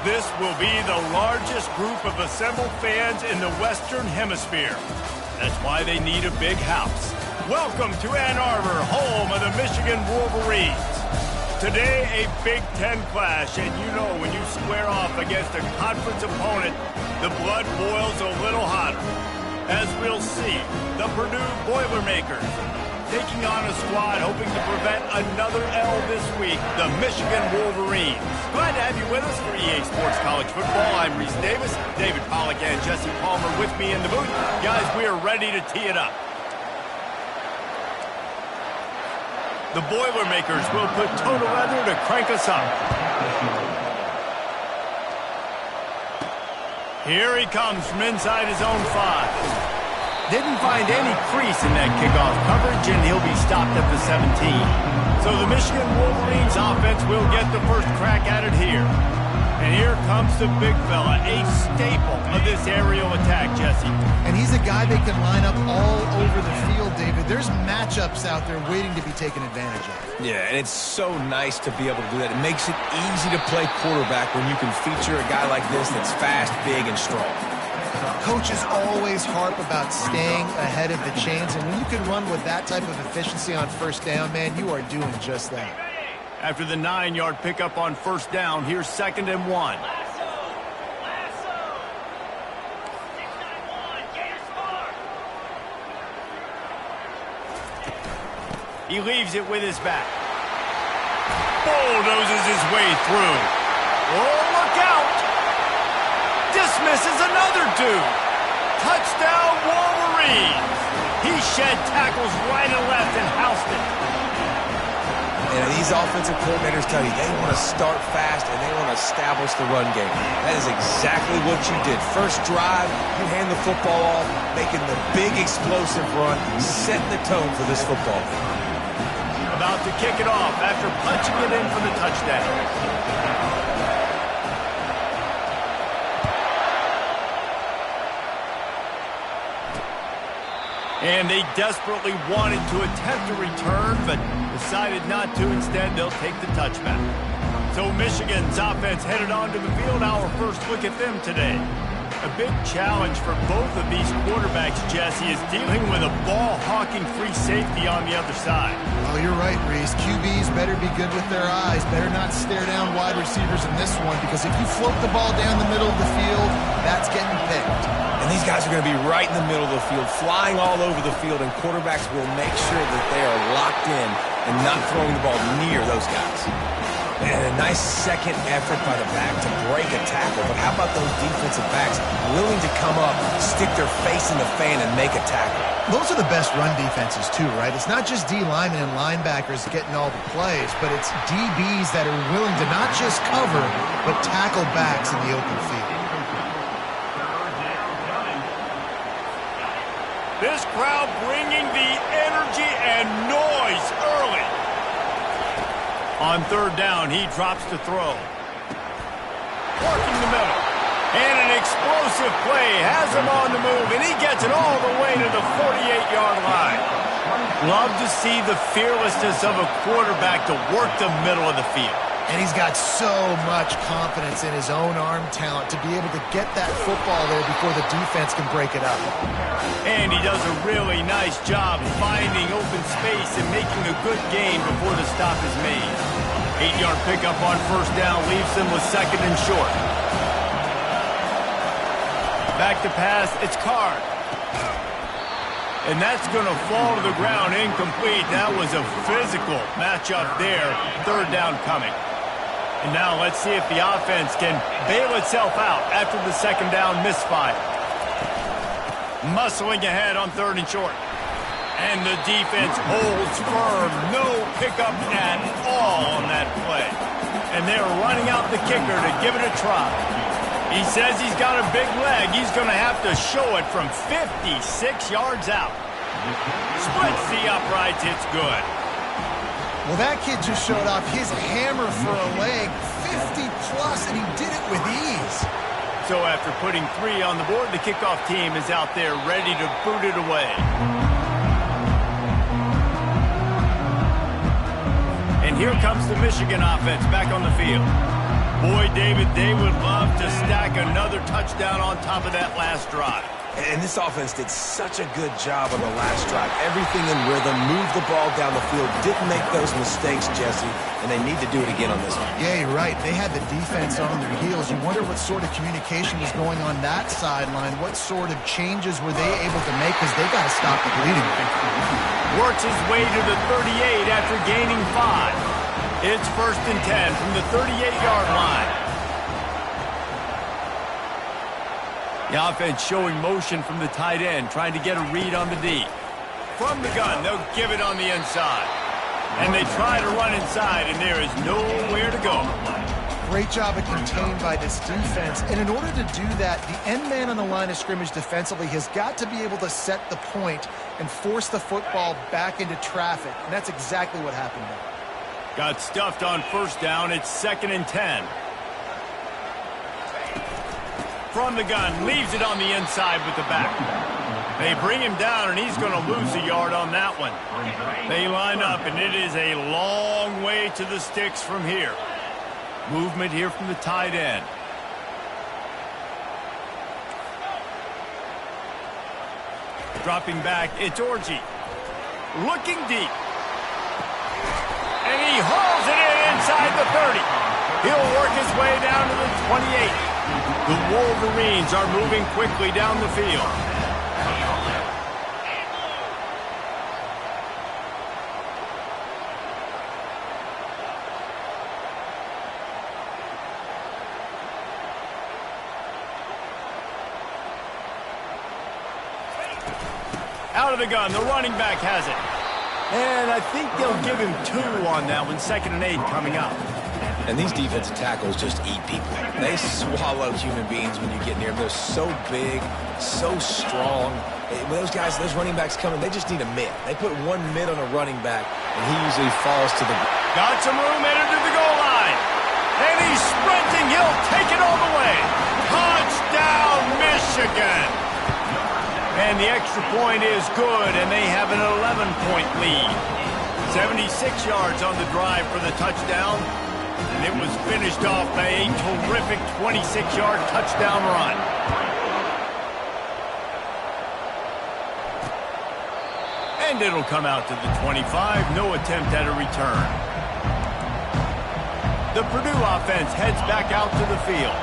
This will be the largest group of assembled fans in the Western Hemisphere. That's why they need a big house. Welcome to Ann Arbor, home of the Michigan Wolverines. Today, a Big Ten clash, and you know when you square off against a conference opponent, the blood boils a little hotter. As we'll see, the Purdue Boilermakers taking on a squad hoping to prevent another L this week, the Michigan Wolverines. Glad to have you with us for EA Sports College Football. I'm Reese Davis, David Pollack and Jesse Palmer with me in the booth. Guys, we are ready to tee it up. The Boilermakers will put total leather to crank us up. Here he comes from inside his own 5. Didn't find any crease in that kickoff coverage, and he'll be stopped at the 17. So the Michigan Wolverines offense will get the first crack at it here. And here comes the big fella, a staple of this aerial attack, Jesse. And he's a guy they can line up all over the field, David. There's matchups out there waiting to be taken advantage of. Yeah, and it's so nice to be able to do that. It makes it easy to play quarterback when you can feature a guy like this that's fast, big, and strong. Coaches always harp about staying ahead of the chains, and when you can run with that type of efficiency on first down, man, you are doing just that. After the 9-yard pickup on first down, here's 2nd and 1. He leaves it with his back. Bulldozes his way through. Oh, look out! Dismisses another dude. Touchdown, Wolverines! He shed tackles right and left and housed it. And these offensive coordinators tell you they want to start fast and they want to establish the run game. That is exactly what you did. First drive, you hand the football off, making the big explosive run, setting the tone for this football game. About to kick it off after punching it in for the touchdown. And they desperately wanted to attempt a return, but decided not to. Instead, they'll take the touchback. So Michigan's offense headed onto the field. Our first look at them today. A big challenge for both of these quarterbacks, Jesse, is dealing with a ball-hawking free safety on the other side. Oh, you're right, Reese. QBs better be good with their eyes. Better not stare down wide receivers in this one, because if you float the ball down the middle of the field, that's getting picked. And these guys are going to be right in the middle of the field, flying all over the field, and quarterbacks will make sure that they are locked in and not throwing the ball near those guys. And a nice second effort by the back to break a tackle. But how about those defensive backs willing to come up, stick their face in the fan, and make a tackle? Those are the best run defenses, too, right? It's not just D linemen and linebackers getting all the plays, but it's DBs that are willing to not just cover, but tackle backs in the open field. This crowd bringing the energy and noise early. On third down, he drops to throw. Working the middle. And an explosive play has him on the move, and he gets it all the way to the 48-yard line. Love to see the fearlessness of a quarterback to work the middle of the field. And he's got so much confidence in his own arm talent to be able to get that football there before the defense can break it up. And he does a really nice job finding open space and making a good gain before the stop is made. 8-yard pickup on first down leaves him with 2nd and short. Back to pass, it's Card. And that's going to fall to the ground incomplete. That was a physical matchup there. Third down coming. And now let's see if the offense can bail itself out after the second down misfire. Muscling ahead on 3rd and short. And the defense holds firm. No pickup at all on that play. And they're running out the kicker to give it a try. He says he's got a big leg. He's going to have to show it from 56 yards out. Splits the uprights. It's good. Well, that kid just showed off his hammer for a leg, 50-plus, and he did it with ease. So after putting 3 on the board, the kickoff team is out there ready to boot it away. And here comes the Michigan offense back on the field. Boy, David, they would love to stack another touchdown on top of that last drive. And this offense did such a good job on the last drive. Everything in rhythm, moved the ball down the field, didn't make those mistakes, Jesse, and they need to do it again on this one. Yeah, you're right. They had the defense on their heels. You wonder what sort of communication was going on that sideline. What sort of changes were they able to make, because they got to stop the bleeding. Works his way to the 38 after gaining 5. It's 1st and 10 from the 38-yard line. The offense showing motion from the tight end, trying to get a read on the D. From the gun, they'll give it on the inside. And they try to run inside, and there is nowhere to go. Great job of contained by this defense. And in order to do that, the end man on the line of scrimmage defensively has got to be able to set the point and force the football back into traffic. And that's exactly what happened there. Got stuffed on 1st down. It's 2nd and 10. From the gun, leaves it on the inside with the back. They bring him down, and he's going to lose a yard on that one. They line up, and it is a long way to the sticks from here. Movement here from the tight end. Dropping back, it's Orji. Looking deep. And he hauls it in inside the 30. He'll work his way down to the 28. The Wolverines are moving quickly down the field. Out of the gun, the running back has it. And I think they'll give him 2 on that one. 2nd and 8 coming up. And these defensive tackles just eat people. They swallow human beings when you get near them. They're so big, so strong. When those guys, those running backs coming, they just need a mid. They put one mid on a running back, and he usually falls to the... Got some room, headed to the goal line. And he's sprinting. He'll take it all the way. Touchdown, Michigan. And the extra point is good, and they have an 11-point lead. 76 yards on the drive for the touchdown. And it was finished off by a terrific 26-yard touchdown run. And it'll come out to the 25. No attempt at a return. The Purdue offense heads back out to the field.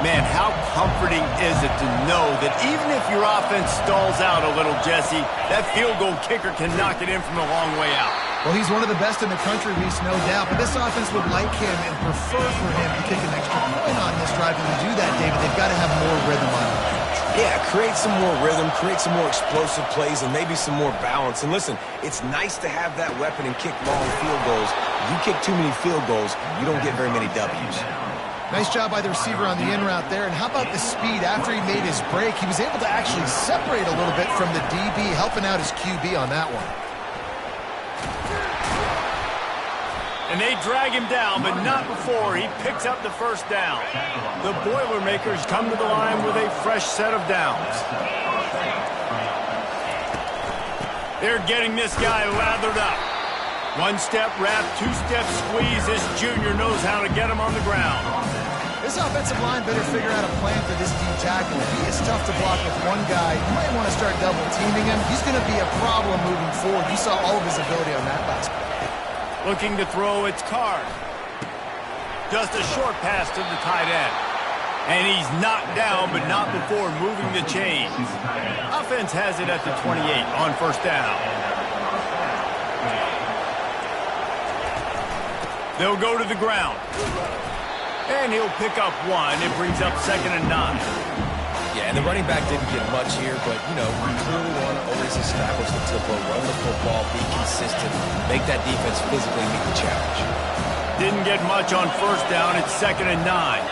Man, how comforting is it to know that even if your offense stalls out a little, Jesse, that field goal kicker can knock it in from a long way out. Well, he's one of the best in the country, Reese, no doubt. But this offense would like him and prefer for him to kick an extra point on this drive. And to do that, David, they've got to have more rhythm on it. Yeah, create some more rhythm, create some more explosive plays, and maybe some more balance. And listen, it's nice to have that weapon and kick long field goals. If you kick too many field goals, you don't get very many W's. Nice job by the receiver on the in route there. And how about the speed? After he made his break, he was able to actually separate a little bit from the DB, helping out his QB on that one. And they drag him down, but not before he picks up the 1st down. The Boilermakers come to the line with a fresh set of downs. They're getting this guy lathered up. 1-step wrap, 2-step squeeze. This junior knows how to get him on the ground. This offensive line better figure out a plan for this D tackle. He is tough to block with one guy. You might want to start double teaming him. He's going to be a problem moving forward. You saw all of his ability on that last play. Looking to throw, it's Card. Just a short pass to the tight end. And he's knocked down, but not before moving the chains. Offense has it at the 28 on 1st down. They'll go to the ground. And he'll pick up 1. It brings up 2nd and 9. Yeah, and the running back didn't get much here, but, you know, we clearly want to always establish the tempo, run the football, be consistent, make that defense physically meet the challenge. Didn't get much on 1st down. It's 2nd and 9.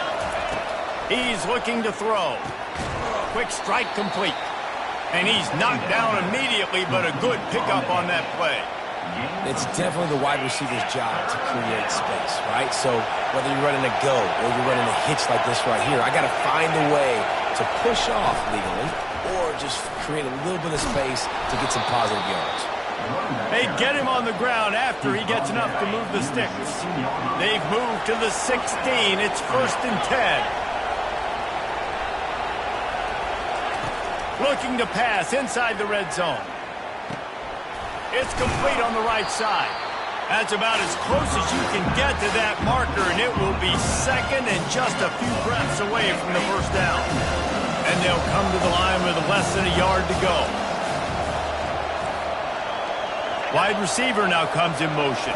He's looking to throw. Quick strike complete. And he's knocked down immediately, but a good pickup on that play. It's definitely the wide receiver's job to create space, right? So whether you're running a go or you're running a hitch like this right here, I got to find a way to push off legally or just create a little bit of space to get some positive yards. They get him on the ground after he gets enough to move the sticks. They've moved to the 16. It's 1st and 10. Looking to pass inside the red zone. It's complete on the right side. That's about as close as you can get to that marker, and it will be 2nd and just a few breaths away from the 1st down. And they'll come to the line with less than a yard to go. Wide receiver now comes in motion.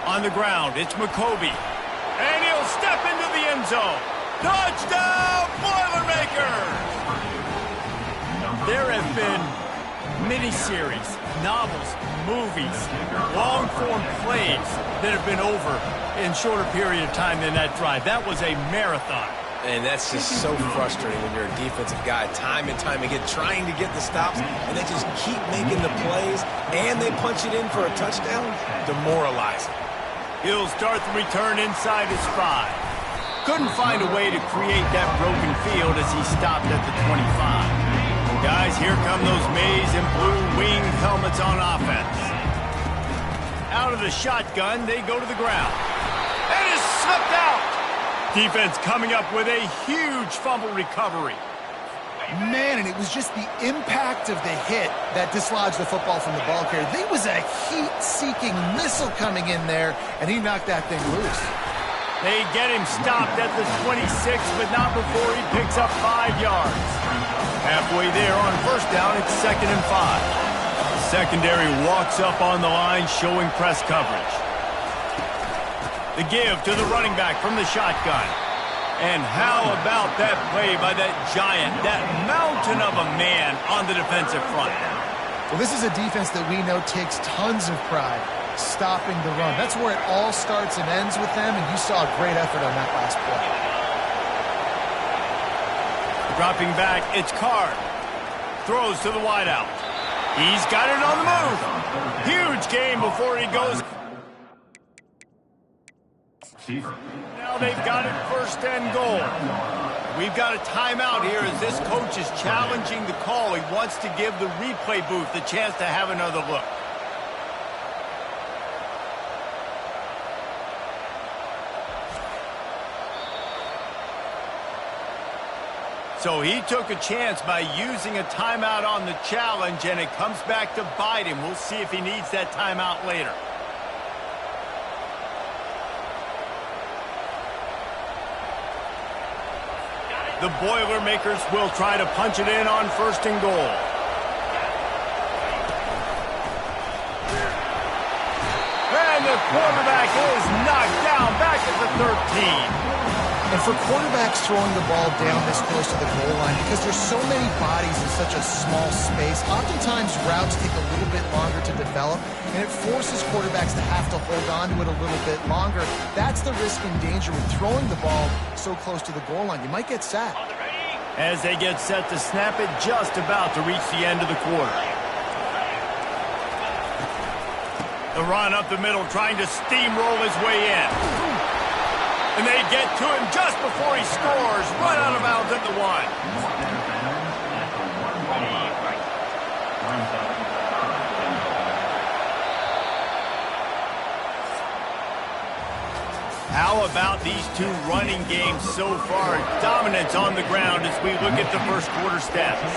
On the ground, it's McCoby. And he'll step into the end zone. Touchdown, Boilermakers! There have been miniseries, novels, movies, long-form plays that have been over in shorter period of time than that drive. That was a marathon. And that's just so frustrating when you're a defensive guy, time and time again, trying to get the stops, and they just keep making the plays, and they punch it in for a touchdown. Demoralizing. He'll start the return inside his 5. Couldn't find a way to create that broken field as he stopped at the 25. Guys, here come those maize and blue winged helmets on offense. Out of the shotgun, they go to the ground. And is slipped out. Defense coming up with a huge fumble recovery. Man, and it was just the impact of the hit that dislodged the football from the ball carrier. There was a heat-seeking missile coming in there, and he knocked that thing loose. They get him stopped at the 26, but not before he picks up 5 yards. Halfway there on 1st down, it's 2nd and 5. The secondary walks up on the line, showing press coverage. The give to the running back from the shotgun. And how about that play by that giant, that mountain of a man on the defensive front? Well, this is a defense that we know takes tons of pride stopping the run. That's where it all starts and ends with them, and you saw a great effort on that last play. Dropping back, it's Card. Throws to the wideout. He's got it on the move. Huge gain before he goes. Now they've got it 1st and goal. We've got a timeout here as this coach is challenging the call. He wants to give the replay booth the chance to have another look. So he took a chance by using a timeout on the challenge, and it comes back to bite him. We'll see if he needs that timeout later. The Boilermakers will try to punch it in on 1st and goal. And the quarterback is knocked down back at the 13. And for quarterbacks throwing the ball down this close to the goal line, because there's so many bodies in such a small space, oftentimes routes take a little bit longer to develop, and it forces quarterbacks to have to hold on to it a little bit longer. That's the risk and danger with throwing the ball so close to the goal line. You might get sacked. As they get set to snap it, just about to reach the end of the quarter. The run up the middle, trying to steamroll his way in. And they get to him just before he scores, right out of bounds at the 1. How about these two running games so far? Dominance on the ground as we look at the 1st quarter stats.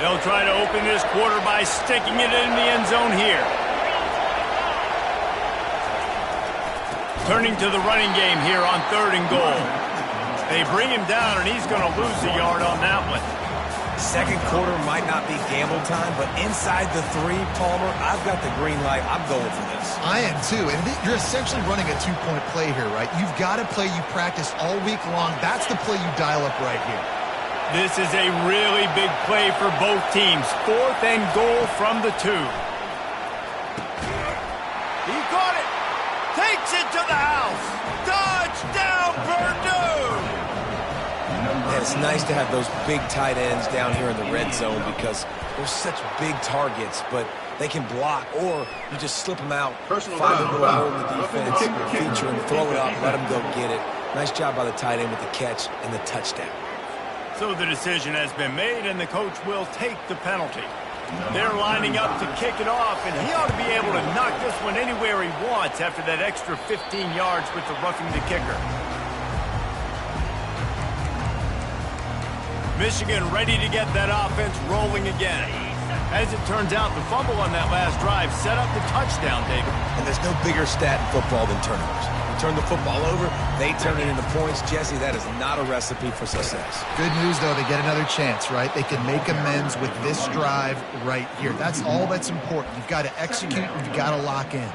They'll try to open this quarter by sticking it in the end zone here. Turning to the running game here on 3rd and goal. They bring him down, and he's going to lose a yard on that one. 2nd quarter might not be gamble time, but inside the 3, Palmer, I've got the green light. I'm going for this. I am too, and you're essentially running a 2-point play here, right? You've got a play you practice all week long. That's the play you dial up right here. This is a really big play for both teams. 4th and goal from the 2. He caught it. Takes it to the house. Touchdown, Purdue! And it's nice to have those big tight ends down here in the red zone because they're such big targets, but they can block, or you just slip them out, find a little hole in the defense, feature and throw it up, let them go get it. Nice job by the tight end with the catch and the touchdown. So the decision has been made, and the coach will take the penalty. They're lining up to kick it off, and he ought to be able to knock this one anywhere he wants after that extra 15 yards with the roughing the kicker. Michigan ready to get that offense rolling again. As it turns out, the fumble on that last drive set up the touchdown, David. And there's no bigger stat in football than turnovers. You turn the football over, they turn it into points. Jesse, that is not a recipe for success. Good news, though, they get another chance, right? They can make amends with this drive right here. That's all that's important. You've got to execute, you've got to lock in.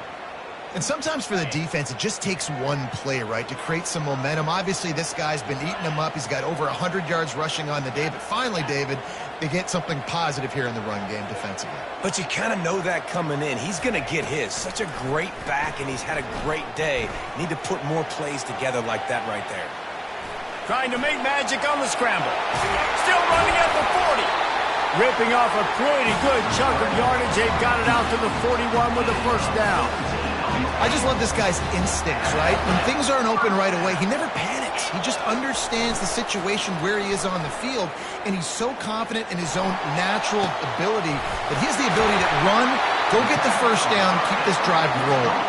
And sometimes for the defense, it just takes one play, right, to create some momentum. Obviously, this guy's been eating them up. He's got over 100 yards rushing on the day. But finally, David, they get something positive here in the run game defensively. But you kind of know that coming in. He's going to get his. Such a great back, and he's had a great day. Need to put more plays together like that right there. Trying to make magic on the scramble. Still running at the 40. Ripping off a pretty good chunk of yardage. They've got it out to the 41 with a first down. I just love this guy's instincts, right? When things aren't open right away, he never panics. He just understands the situation where he is on the field, and he's so confident in his own natural ability that he has the ability to run, go get the first down, keep this drive rolling.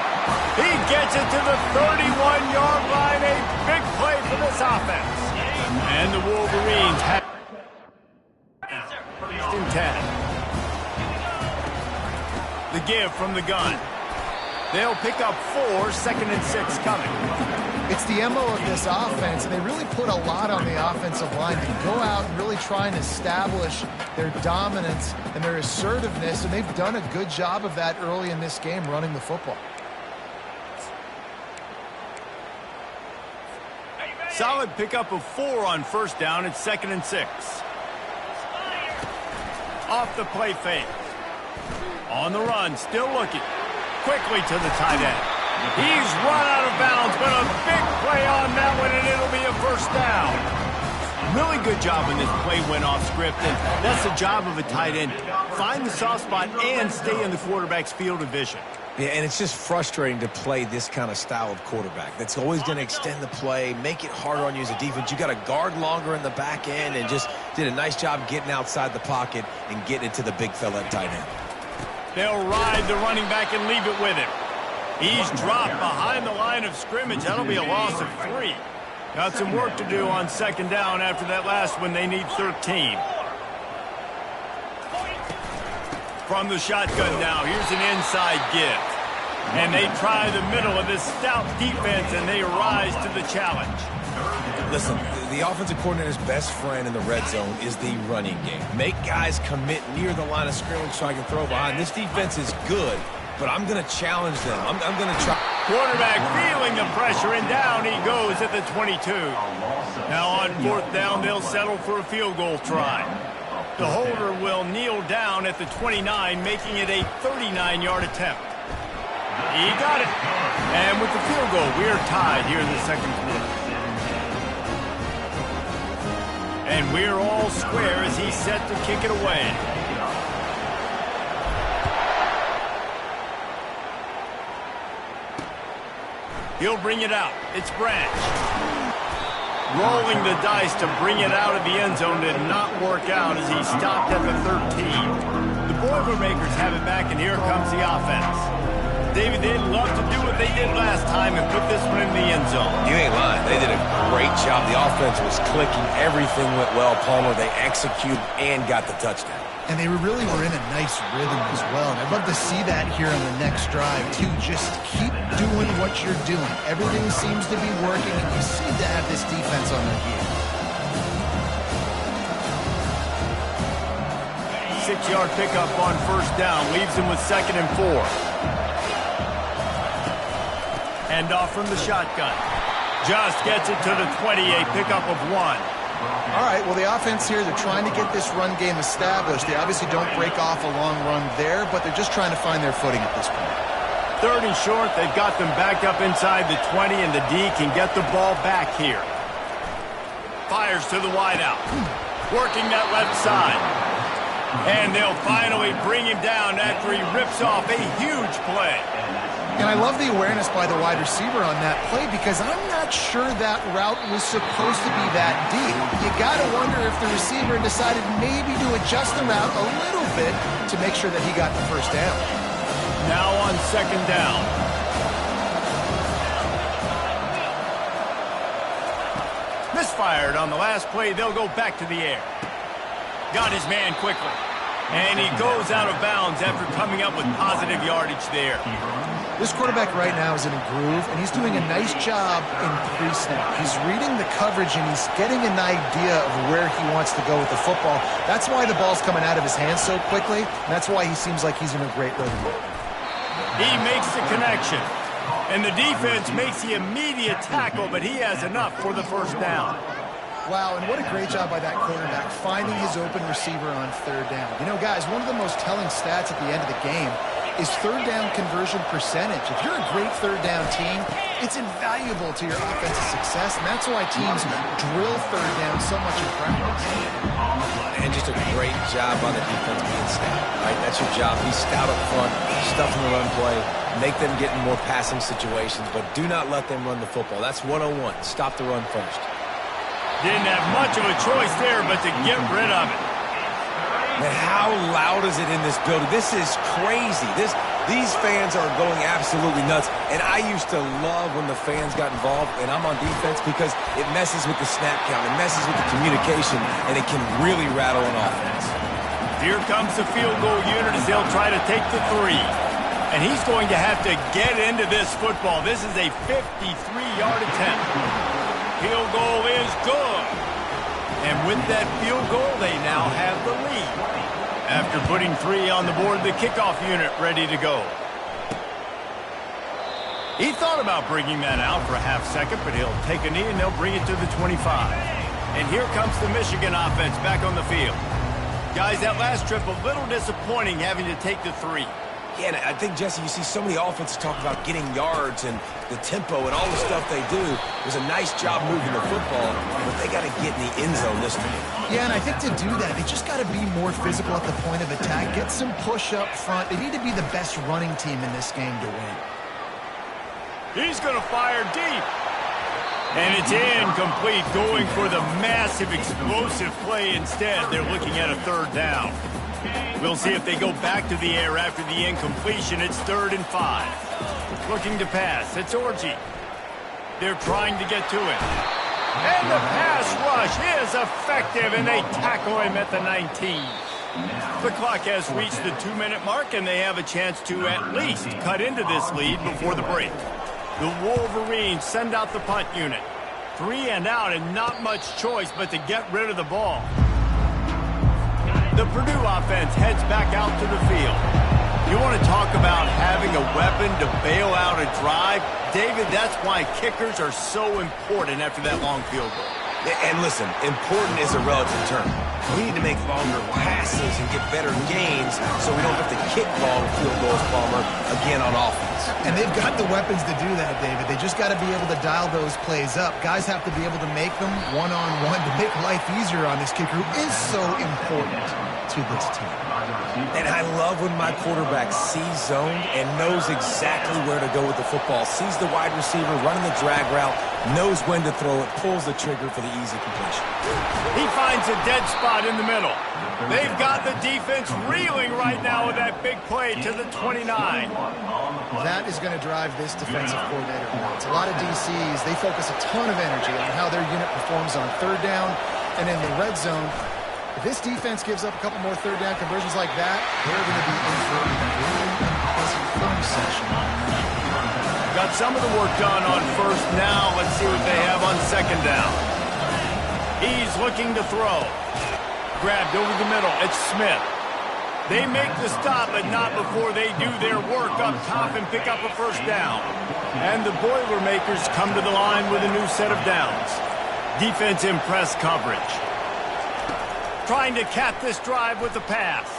He gets it to the 31-yard line. A big play for this offense. And the Wolverines have first and 10. The give from the gun. They'll pick up 4, 2nd and 6 coming. It's the MO of this offense, and they really put a lot on the offensive line to go out and really try and establish their dominance and their assertiveness, and they've done a good job of that early in this game running the football. Solid pickup of 4 on first down. It's 2nd and 6. Off the play fake. On the run, still looking. Quickly to the tight end. He's run out of bounds, but a big play on that one, and it'll be a first down. Really good job when this play went off script, and that's the job of a tight end. Find the soft spot and stay in the quarterback's field of vision. Yeah, and it's just frustrating to play this kind of style of quarterback. That's always going to extend the play, make it harder on you as a defense. You got to guard longer in the back end, and just did a nice job getting outside the pocket and getting it to the big fella at tight end. They'll ride the running back and leave it with him. He's dropped behind the line of scrimmage. That'll be a loss of 3. Got some work to do on second down after that last one. They need 13. From the shotgun now, here's an inside give. And they try the middle of this stout defense, and they rise to the challenge. Listen, the offensive coordinator's best friend in the red zone is the running game. Make guys commit near the line of scrimmage so I can throw behind. This defense is good, but I'm going to challenge them. I'm going to try. Quarterback feeling the pressure, and down he goes at the 22. Now on fourth down, they'll settle for a field goal try. The holder will kneel down at the 29, making it a 39-yard attempt. He got it. And with the field goal, we are tied here in the second quarter. And we're all square as he's set to kick it away. He'll bring it out. It's Branch. Rolling the dice to bring it out of the end zone did not work out as he stopped at the 13. The Boilermakers have it back, and here comes the offense. David, they'd love to do what they did last time and put this one in the end zone. You ain't lying. They did a great job. The offense was clicking. Everything went well. Palmer, they executed and got the touchdown. And they really were in a nice rhythm as well. And I'd love to see that here on the next drive, too. Just keep doing what you're doing. Everything seems to be working, and you seem to have this defense on their heels. 6-yard pickup on first down. Leaves him with 2nd and 4. Hand off from the shotgun. Just gets it to the 20, a pickup of 1. All right, well, the offense here, they're trying to get this run game established. They obviously don't break off a long run there, but they're just trying to find their footing at this point. 3rd and short, they've got them backed up inside the 20, and the D can get the ball back here. Fires to the wideout. Working that left side. And they'll finally bring him down after he rips off a huge play. And I love the awareness by the wide receiver on that play because I'm not sure that route was supposed to be that deep. You got to wonder if the receiver decided maybe to adjust the route a little bit to make sure that he got the first down. Now on second down. Misfired on the last play. They'll go back to the air. Got his man quickly. And he goes out of bounds after coming up with positive yardage there. This quarterback right now is in a groove, and he's doing a nice job in pre-snap. He's reading the coverage, and he's getting an idea of where he wants to go with the football. That's why the ball's coming out of his hands so quickly, and that's why he seems like he's in a great rhythm. He makes the connection, and the defense makes the immediate tackle, but he has enough for the first down. Wow, and what a great job by that quarterback, finding his open receiver on third down. You know, guys, one of the most telling stats at the end of the game is third down conversion percentage. If you're a great third down team, it's invaluable to your offensive success, and that's why teams drill third down so much in practice. And just a great job by the defense being stout, right? That's your job. Be stout up front, stuff in the run play, make them get in more passing situations, but do not let them run the football. That's 101. Stop the run first. Didn't have much of a choice there, but to get rid of it. Man, how loud is it in this building? This is crazy. These fans are going absolutely nuts. And I used to love when the fans got involved, and I'm on defense because it messes with the snap count. It messes with the communication, and it can really rattle an offense. Here comes the field goal unit as they'll try to take the 3. And he's going to have to get into this football. This is a 53-yard attempt. Field goal is good. And with that field goal, they now have the lead. After putting 3 on the board, the kickoff unit ready to go. He thought about bringing that out for a half second, but he'll take a knee and they'll bring it to the 25. And here comes the Michigan offense back on the field. Guys, that last trip, a little disappointing having to take the 3. Yeah, and I think, Jesse, you see so many offenses talk about getting yards and the tempo and all the stuff they do. It was a nice job moving the football, but they got to get in the end zone this time. Yeah, and I think to do that, they just got to be more physical at the point of attack, get some push up front. They need to be the best running team in this game to win. He's going to fire deep. And it's incomplete, going for the massive explosive play instead. They're looking at a third down. We'll see if they go back to the air after the incompletion. It's 3rd and 5. Looking to pass. It's Orji. They're trying to get to it. And the pass rush is effective, and they tackle him at the 19. The clock has reached the 2-minute mark, and they have a chance to at least cut into this lead before the break. The Wolverines send out the punt unit. 3 and out, and not much choice but to get rid of the ball. The Purdue offense heads back out to the field. You want to talk about having a weapon to bail out a drive? David, that's why kickers are so important after that long field goal. And listen, important is a relative term. We need to make longer passes and get better gains so we don't have to kick long field goals, Palmer, again on offense. And they've got the weapons to do that, David. They just got to be able to dial those plays up. Guys have to be able to make them one-on-one to make life easier on this kicker who is so important to this team. And I love when my quarterback sees zoned and knows exactly where to go with the football, sees the wide receiver running the drag route, knows when to throw it, pulls the trigger for the easy completion. He finds a dead spot in the middle. They've got the defense reeling right now with that big play to the 29. That is going to drive this defensive coordinator nuts. A lot of DCs, they focus a ton of energy on how their unit performs on third down and in the red zone. If this defense gives up a couple more third down conversions like that, they're going to be in for a really unpleasant film session. Got some of the work done on first. Now let's see what they have on second down. He's looking to throw. Grabbed over the middle. It's Smith. They make the stop, but not before they do their work up top and pick up a first down. And the Boilermakers come to the line with a new set of downs. Defense in press coverage. Trying to cap this drive with the pass.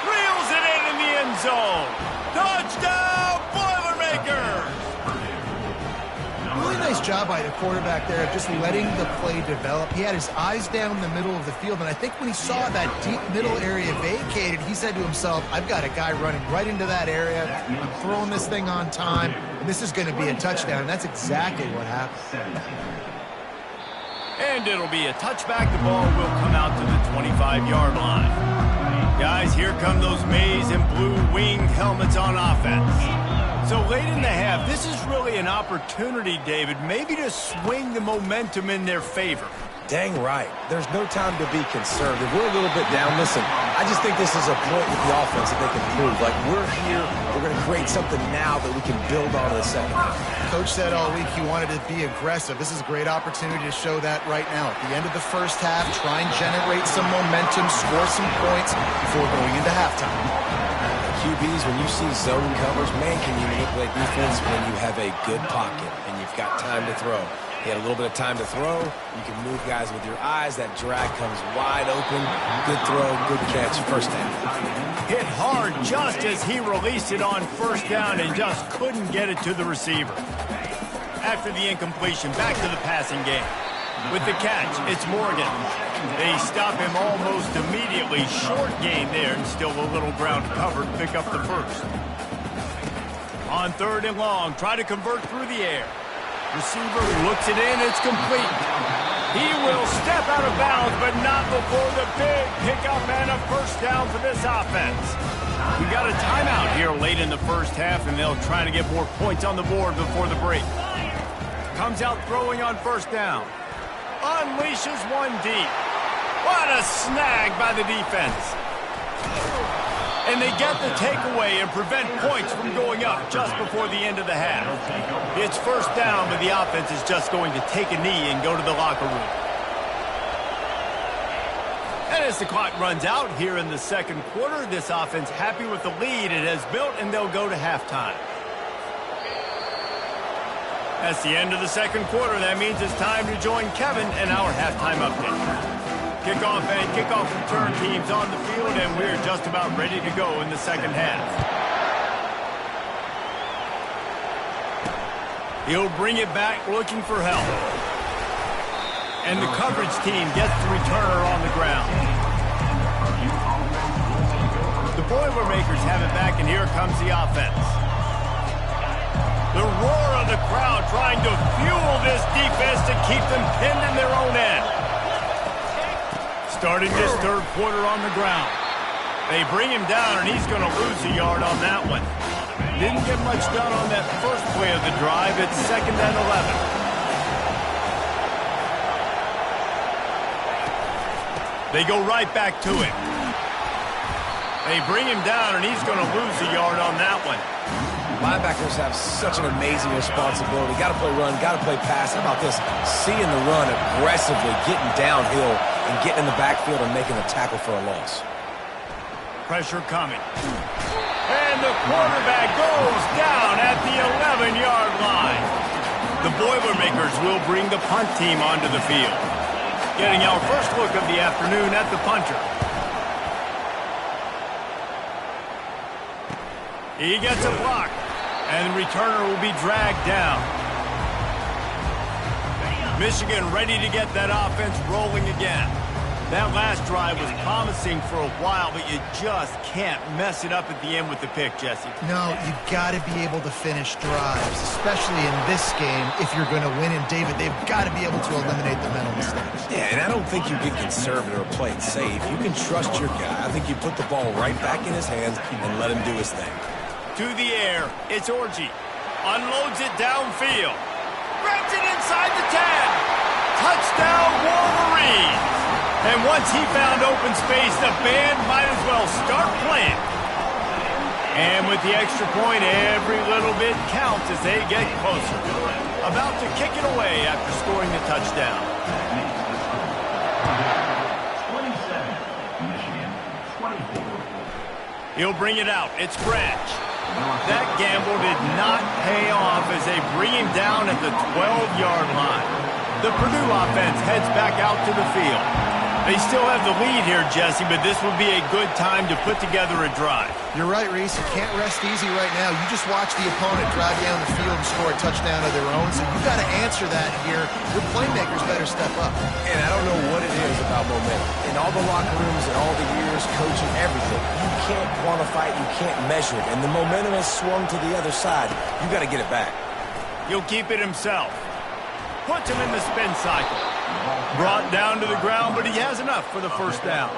Reels it in the end zone. Touchdown, Boilermakers! Really nice Nice job by the quarterback there of just letting the play develop. He had his eyes down the middle of the field, and I think when he saw that deep middle area vacated, he said to himself, I've got a guy running right into that area. I'm throwing this thing on time, and this is going to be a touchdown, and that's exactly what happened. And it'll be a touchback. The ball will come out to the 25-yard line. Guys, here come those maize and blue winged helmets on offense. So late in the half, this is really an opportunity, David, maybe to swing the momentum in their favor. Dang right. There's no time to be conservative. We're a little bit down. Listen, I just think this is a point with the offense that they can prove. Like, we're here, we're going to create something now that we can build on in the second half. Coach said all week he wanted to be aggressive. This is a great opportunity to show that right now. At the end of the first half, try and generate some momentum, score some points before going into halftime. QBs, when you see zone covers, man, can you manipulate defense when you have a good pocket and you've got time to throw. He had a little bit of time to throw. You can move guys with your eyes. That drag comes wide open. Good throw, good catch, first down. Hit hard just as he released it on first down and just couldn't get it to the receiver. After the incompletion, back to the passing game. With the catch, it's Morgan. They stop him almost immediately. Short gain there, and still a little ground covered. Pick up the first. On 3rd and long, try to convert through the air. Receiver looks it in, it's complete. He will step out of bounds, but not before the big pickup and a first down for this offense. We got a timeout here late in the first half, and they'll try to get more points on the board before the break. Comes out throwing on first down. Unleashes one deep. What a snag by the defense. And they get the takeaway and prevent points from going up just before the end of the half. It's first down, but the offense is just going to take a knee and go to the locker room. And as the clock runs out here in the second quarter, this offense happy with the lead it has built, and they'll go to halftime. That's the end of the second quarter. That means it's time to join Kevin in our halftime update. Kickoff and kickoff return teams on the field, and we're just about ready to go in the second half. He'll bring it back looking for help. And the coverage team gets the returner on the ground. The Boilermakers have it back, and here comes the offense. The roar of the crowd trying to fuel this defense to keep them pinned in their own end. Starting this third quarter on the ground. They bring him down, and he's going to lose a yard on that one. Didn't get much done on that first play of the drive. It's 2nd and 11. They go right back to him. They bring him down, and he's going to lose a yard on that one. Linebackers have such an amazing responsibility. Got to play run, got to play pass. How about this? Seeing the run aggressively, getting downhill, and getting in the backfield and making a tackle for a loss. Pressure coming. And the quarterback goes down at the 11-yard line. The Boilermakers will bring the punt team onto the field. Getting our first look of the afternoon at the punter. He gets a block, and the returner will be dragged down. Michigan ready to get that offense rolling again. That last drive was promising for a while, but you just can't mess it up at the end with the pick, Jesse. No, you've got to be able to finish drives, especially in this game if you're going to win. And, David, they've got to be able to eliminate the mental mistakes. Yeah, and I don't think you get conservative or play it safe. You can trust your guy. I think you put the ball right back in his hands and let him do his thing. To the air, it's Orji. Unloads it downfield. Grabs it inside the 10. Touchdown, Wolverines. And once he found open space, the band might as well start playing. And with the extra point, every little bit counts as they get closer. About to kick it away after scoring the touchdown. 27, Michigan, 24. He'll bring it out. It's Branch. That gamble did not pay off as they bring him down at the 12-yard line. The Purdue offense heads back out to the field. They still have the lead here, Jesse, but this would be a good time to put together a drive. You're right, Reese. You can't rest easy right now. You just watch the opponent drive down the field and score a touchdown of their own, so you've got to answer that here. Your playmakers better step up. And I don't know what it is about momentum. In all the locker rooms and all the years, coaching, everything, you can't quantify it, you can't measure it, and the momentum has swung to the other side. You got to get it back. He'll keep it himself. Puts him in the spin cycle. Brought down to the ground, but he has enough for the first down.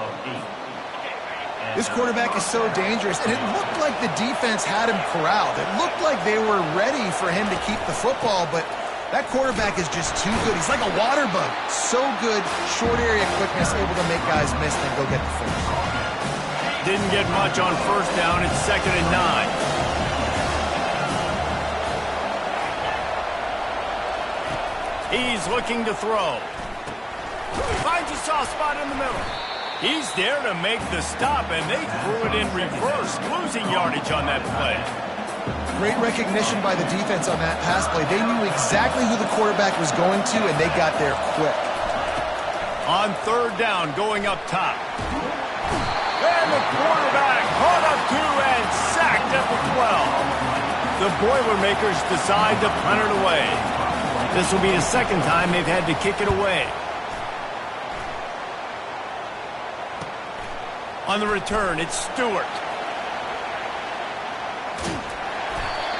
This quarterback is so dangerous, and it looked like the defense had him corralled. It looked like they were ready for him to keep the football, but that quarterback is just too good. He's like a water bug. So good, short area quickness, able to make guys miss, then go get the first. Didn't get much on first down. It's 2nd and 9. He's looking to throw. Finds a soft spot in the middle. He's there to make the stop, and they threw it in reverse, losing yardage on that play. Great recognition by the defense on that pass play. They knew exactly who the quarterback was going to, and they got there quick. On 3rd down, going up top. And the quarterback caught up to and sacked at the 12. The Boilermakers decide to punt it away. This will be the second time they've had to kick it away. On the return, it's Stewart.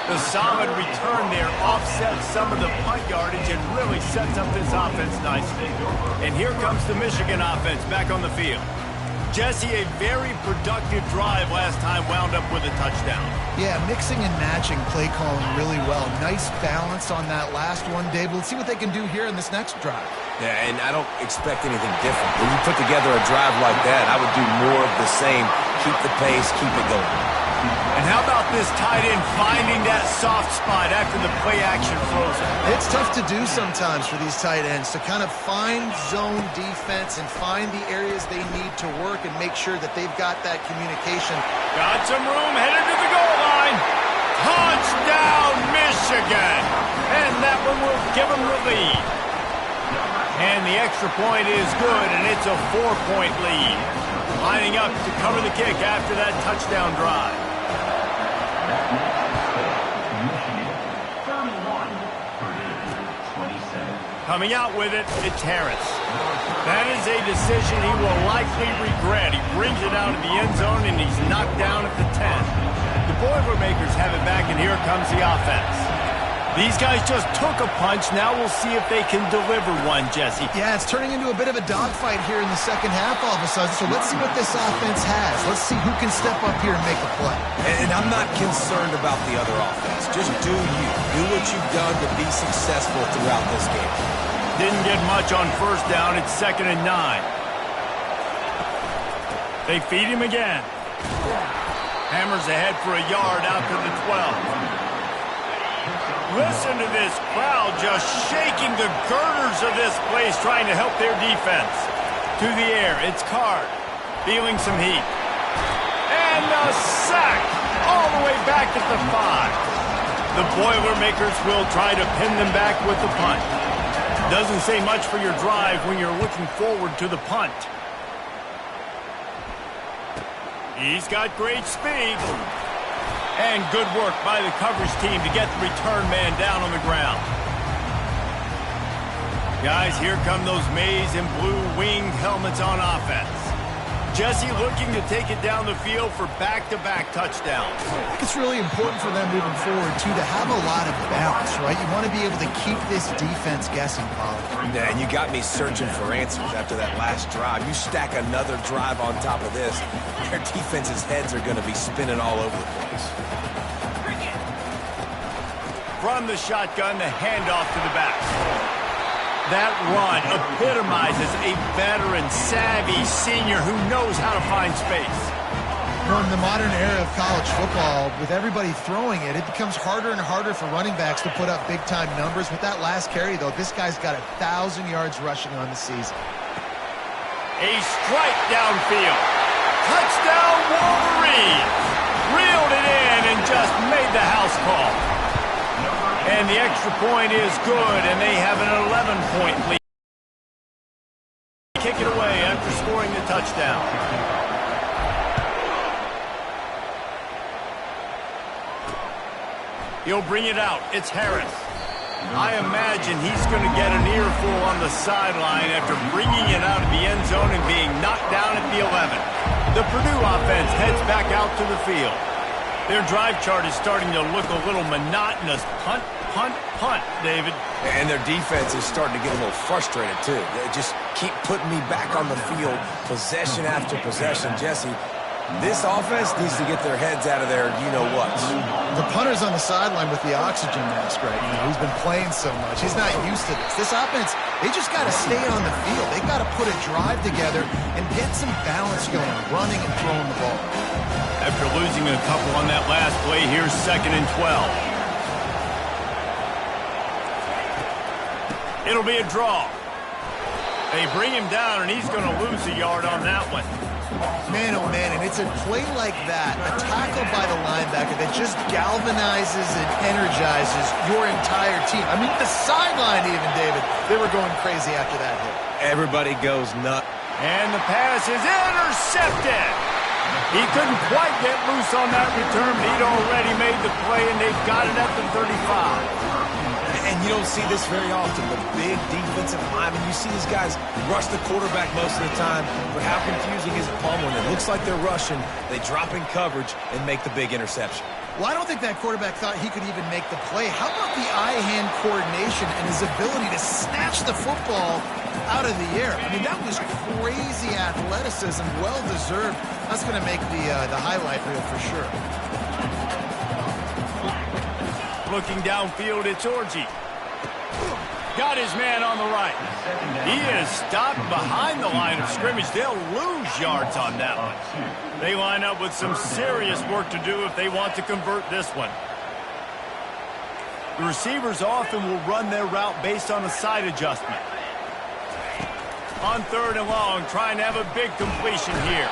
The solid return there offsets some of the punt yardage and really sets up this offense nicely. And here comes the Michigan offense back on the field. Jesse, a very productive drive last time, wound up with a touchdown. Yeah, mixing and matching play calling really well. Nice balance on that last one, Dave. Let's see what they can do here in this next drive. Yeah, and I don't expect anything different. When you put together a drive like that, I would do more of the same. Keep the pace, keep it going. And how about this tight end finding that soft spot after the play action frozen? It's tough to do sometimes for these tight ends to kind of find zone defense and find the areas they need to work and make sure that they've got that communication. Got some room, headed to the goal line. Touchdown, Michigan! And that one will give them the lead. And the extra point is good, and it's a 4-point lead. Lining up to cover the kick after that touchdown drive. Coming out with it, it's Harris. That is a decision he will likely regret. He brings it out of the end zone, and he's knocked down at the 10. The Boilermakers have it back, and here comes the offense. These guys just took a punch. Now we'll see if they can deliver one, Jesse. Yeah, it's turning into a bit of a dogfight here in the second half all of a sudden. So let's see what this offense has. Let's see who can step up here and make a play. And I'm not concerned about the other offense. Just do you. Do what you've done to be successful throughout this game. Didn't get much on first down. It's 2nd and 9. They feed him again. Hammers ahead for a yard out to the 12. Listen to this crowd just shaking the girders of this place, trying to help their defense. To the air, it's Card, feeling some heat. And a sack all the way back at the 5. The Boilermakers will try to pin them back with the punt. Doesn't say much for your drive when you're looking forward to the punt. He's got great speed. And good work by the coverage team to get the return man down on the ground. Guys, here come those maize and blue winged helmets on offense. Jesse looking to take it down the field for back-to-back touchdowns. I think it's really important for them moving forward, too, to have a lot of balance, right? You want to be able to keep this defense guessing, Polly. Yeah, and you got me searching for answers after that last drive. You stack another drive on top of this, their defense's heads are going to be spinning all over the place. From the shotgun, the handoff to the back. That run epitomizes a veteran, savvy senior who knows how to find space. In the modern era of college football, with everybody throwing it, it becomes harder and harder for running backs to put up big-time numbers. With that last carry, though, this guy's got 1,000 yards rushing on the season. A strike downfield. Touchdown, Wolverines! Reeled it in and just made the house call. And the extra point is good, and they have an 11-point lead. Kick it away after scoring. touchdown. He'll bring it out. It's Harris. I imagine he's going to get an earful on the sideline after bringing it out of the end zone and being knocked down at the 11. The Purdue offense heads back out to the field. Their drive chart is starting to look a little monotonous. Punt, punt, punt, David. And their defense is starting to get a little frustrated, too. They just keep putting me back on the field, possession after possession. Jesse, this offense needs to get their heads out of there, you-know-what. The punter's on the sideline with the oxygen mask right now. He's been playing so much. He's not used to this. This offense, they just got to stay on the field. They got to put a drive together and get some balance going, running and throwing the ball. After losing a couple on that last play, here's 2nd and 12. It'll be a draw. They bring him down, and he's going to lose a yard on that one. Man, oh man, and it's a play like that, a tackle by the linebacker that just galvanizes and energizes your entire team. I mean, the sideline even, David, they were going crazy after that hit. Everybody goes nuts. And the pass is intercepted. He couldn't quite get loose on that return, but he'd already made the play, and they've got it at the 35. And you don't see this very often, but big defensive linemen, you see these guys rush the quarterback most of the time, but how confusing is it, Paul, when it looks like they're rushing, they drop in coverage and make the big interception? Well, I don't think that quarterback thought he could even make the play. How about the eye-hand coordination and his ability to snatch the football out of the air? I mean, that was crazy athleticism, well-deserved. That's going to make the highlight reel for sure. Looking downfield, it's Orji. Got his man on the right. He is stopped behind the line of scrimmage. They'll lose yards on that one. They line up with some serious work to do if they want to convert this one. The receivers often will run their route based on a side adjustment. On 3rd and long, trying to have a big completion here.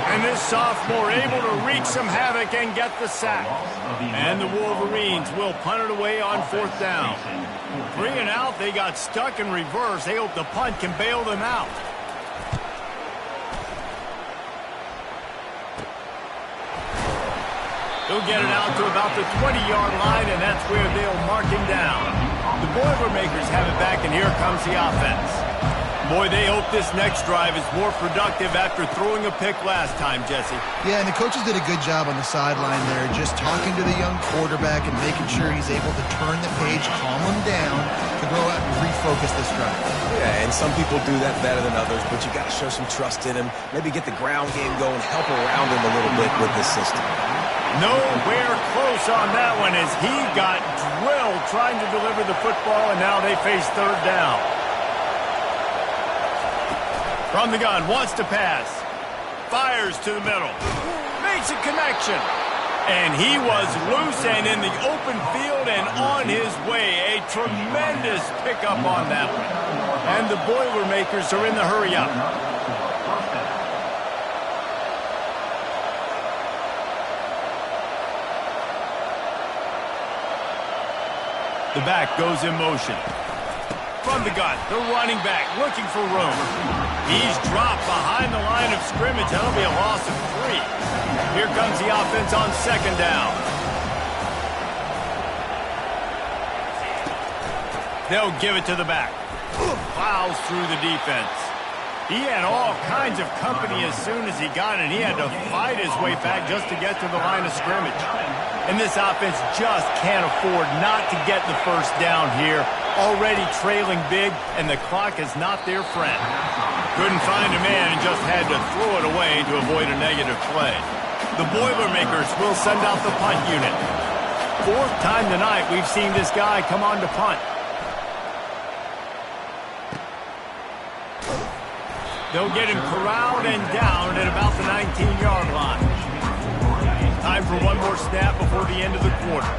And this sophomore able to wreak some havoc and get the sack. And the Wolverines will punt it away on 4th down. 3 and out, they got stuck in reverse. They hope the punt can bail them out. He'll get it out to about the 20-yard line, and that's where they'll mark him down. The Boilermakers have it back, and here comes the offense. Boy, they hope this next drive is more productive after throwing a pick last time, Jesse. Yeah, and the coaches did a good job on the sideline there, just talking to the young quarterback and making sure he's able to turn the page, calm him down, to go out and refocus this drive. Yeah, and some people do that better than others, but you got to show some trust in him, maybe get the ground game going, help around him a little bit with this system. Nowhere close on that one as he got drilled trying to deliver the football, and now they face 3rd down. From the gun, wants to pass. Fires to the middle. Makes a connection. And he was loose and in the open field and on his way. A tremendous pickup on that one. And the Boilermakers are in the hurry-up. The back goes in motion. From the gun, the running back looking for room. He's dropped behind the line of scrimmage. That'll be a loss of 3. Here comes the offense on 2nd down. They'll give it to the back. Plows through the defense. He had all kinds of company as soon as he got it. He had to fight his way back just to get to the line of scrimmage. And this offense just can't afford not to get the 1st down here. Already trailing big, and the clock is not their friend. Couldn't find a man and just had to throw it away to avoid a negative play. The Boilermakers will send out the punt unit. 4th time tonight we've seen this guy come on to punt. They'll get him corralled and down at about the 19-yard line. Time for one more snap before the end of the quarter.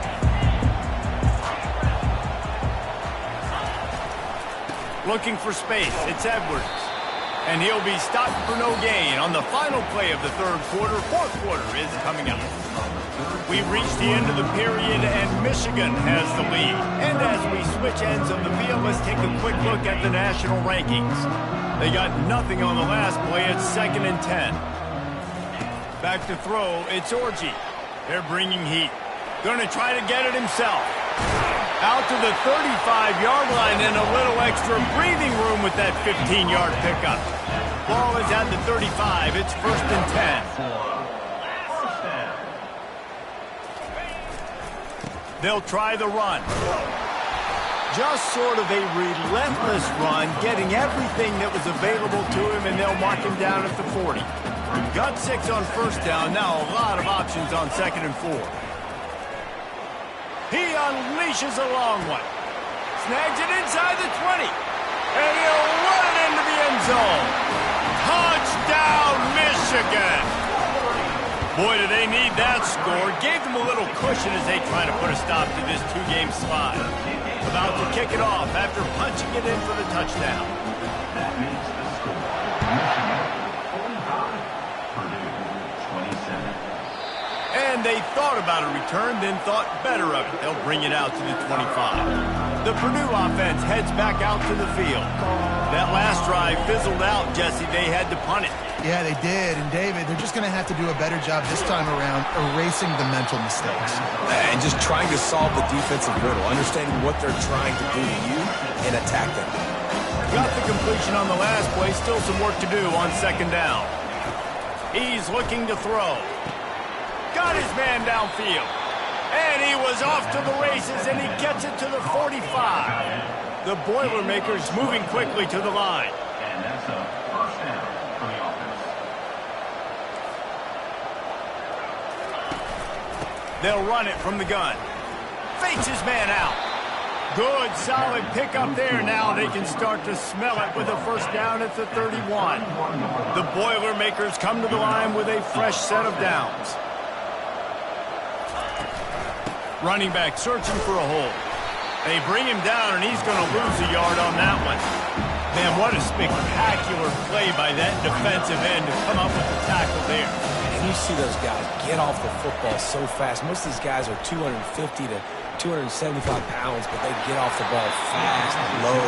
Looking for space, it's Edwards. And he'll be stopped for no gain on the final play of the 3rd quarter. 4th quarter is coming up. We've reached the end of the period, and Michigan has the lead. And as we switch ends of the field, let's take a quick look at the national rankings. They got nothing on the last play. It's 2nd and 10. Back to throw, it's Orji. They're bringing heat. Going to try to get it himself. Out to the 35-yard line and a little extra breathing room with that 15-yard pickup. Ball is at the 35. It's 1st and 10. They'll try the run. Just sort of a relentless run, getting everything that was available to him, and they'll mark him down at the 40. Got 6 on 1st down. Now a lot of options on 2nd and 4. He unleashes a long one. Snags it inside the 20. And he'll run it into the end zone. Touchdown, Michigan! Boy, do they need that score. Gave them a little cushion as they try to put a stop to this 2-game slide. About to kick it off after punching it in for the touchdown. That makes the score. Michigan 45, Purdue 27. And they thought about a return, then thought better of it. They'll bring it out to the 25. The Purdue offense heads back out to the field. That last drive fizzled out, Jesse. They had to punt it. Yeah, they did. And, David, they're just going to have to do a better job this time around erasing the mental mistakes. And just trying to solve the defensive riddle, understanding what they're trying to do to you and attack them. Got the completion on the last play. Still some work to do on 2nd down. He's looking to throw. Got his man downfield. And he was off to the races, and he gets it to the 45. The Boilermakers moving quickly to the line. And that's a 1st down for the offense. They'll run it from the gun. Fakes his man out. Good, solid pickup there. Now they can start to smell it with a 1st down at the 31. The Boilermakers come to the line with a fresh set of downs. Running back searching for a hole. They bring him down, and he's going to lose a yard on that one. Man, what a spectacular play by that defensive end to come up with the tackle there. And you see those guys get off the football so fast. Most of these guys are 250 to 275 pounds, but they get off the ball fast and low.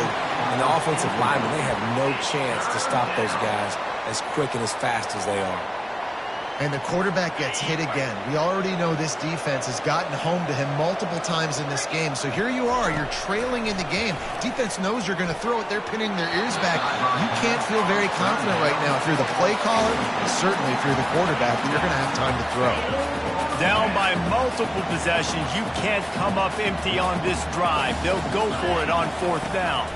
And the offensive linemen, they have no chance to stop those guys as quick and as fast as they are. And the quarterback gets hit again. We already know this defense has gotten home to him multiple times in this game. So here you are, you're trailing in the game. Defense knows you're going to throw it. They're pinning their ears back. You can't feel very confident right now if you're the play caller, and certainly if you're the quarterback, that you're going to have time to throw. Down by multiple possessions, you can't come up empty on this drive. They'll go for it on 4th down.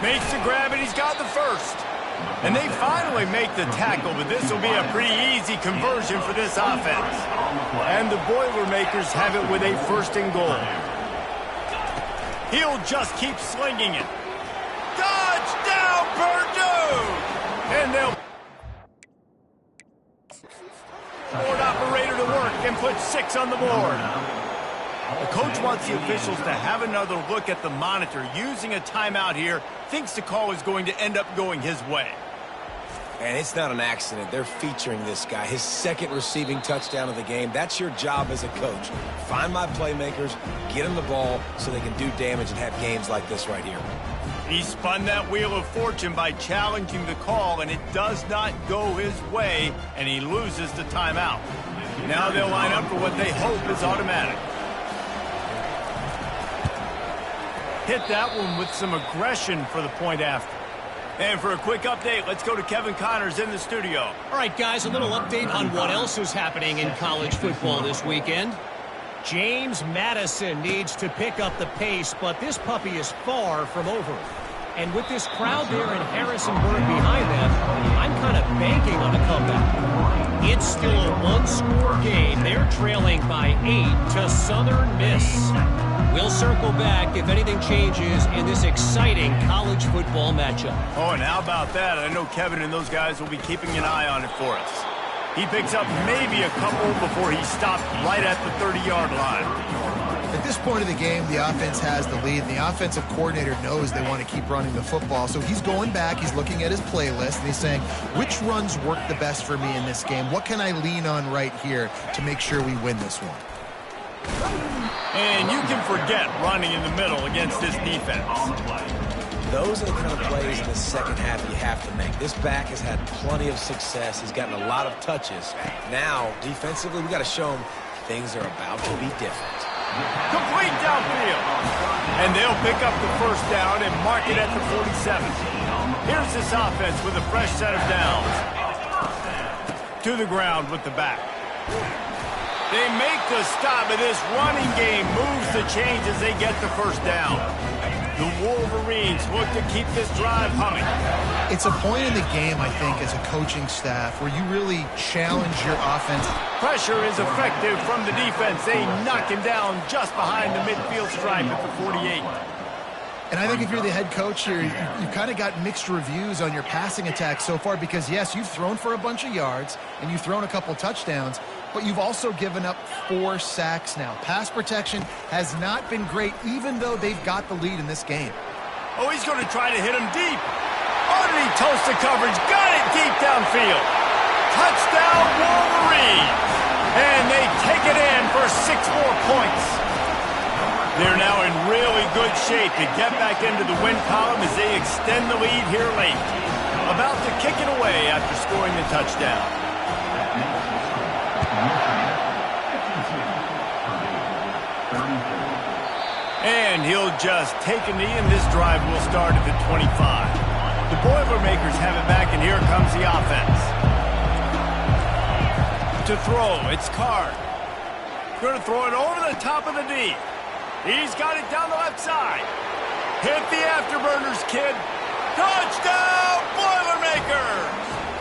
Makes the grab, and he's got the 1st. And they finally make the tackle, but this will be a pretty easy conversion for this offense. And the Boilermakers have it with a 1st and goal. He'll just keep slinging it. Touchdown, Purdue! And they'll board operator to work and put 6 on the board. The coach wants the officials to have another look at the monitor. Using a timeout here, thinks the call is going to end up going his way. And it's not an accident. They're featuring this guy. His 2nd receiving touchdown of the game. That's your job as a coach. Find my playmakers, get them the ball so they can do damage and have games like this right here. He spun that wheel of fortune by challenging the call, and it does not go his way, and he loses the timeout. Now they'll line up for what they hope is automatic. Hit that one with some aggression for the point after. And for a quick update, let's go to Kevin Connors in the studio. All right, guys, a little update on what else is happening in college football this weekend. James Madison needs to pick up the pace, but this puppy is far from over. And with this crowd there in Harrisonburg behind them, I'm kind of banking on a comeback. It's still a one-score game. They're trailing by 8 to Southern Miss. We'll circle back if anything changes in this exciting college football matchup. Oh, and how about that? I know Kevin and those guys will be keeping an eye on it for us. He picks up maybe a couple before he stopped right at the 30-yard line. At this point of the game, the offense has the lead, and the offensive coordinator knows they want to keep running the football. So he's going back, he's looking at his playlist, and he's saying, which runs work the best for me in this game? What can I lean on right here to make sure we win this one? And you can forget running in the middle against this defense. Those are the kind of plays in the second half you have to make. This back has had plenty of success. He's gotten a lot of touches. Now, defensively, we got to show him things are about to be different. Complete downfield. And they'll pick up the first down and mark it at the 47. Here's this offense with a fresh set of downs. To the ground with the back. They make the stop, and this running game moves the chains as they get the first down. The Wolverines look to keep this drive humming. It's a point in the game, I think, as a coaching staff where you really challenge your offense. Pressure is effective from the defense. They knock him down just behind the midfield stripe at the 48. And I think if you're the head coach here, you've kind of got mixed reviews on your passing attack so far because, yes, you've thrown for a bunch of yards and you've thrown a couple touchdowns, but you've also given up 4 sacks now. Pass protection has not been great, even though they've got the lead in this game. Oh, he's going to try to hit him deep. Underneath toasted coverage, got it deep downfield. Touchdown, Wolverines. And they take it in for 6 more points. They're now in really good shape to get back into the win column as they extend the lead here late. About to kick it away after scoring the touchdown. And he'll just take a knee, and this drive will start at the 25. The Boilermakers have it back, and here comes the offense. To throw, it's Card. Going to throw it over the top of the D. He's got it down the left side. Hit the afterburners, kid. Touchdown, Boilermakers!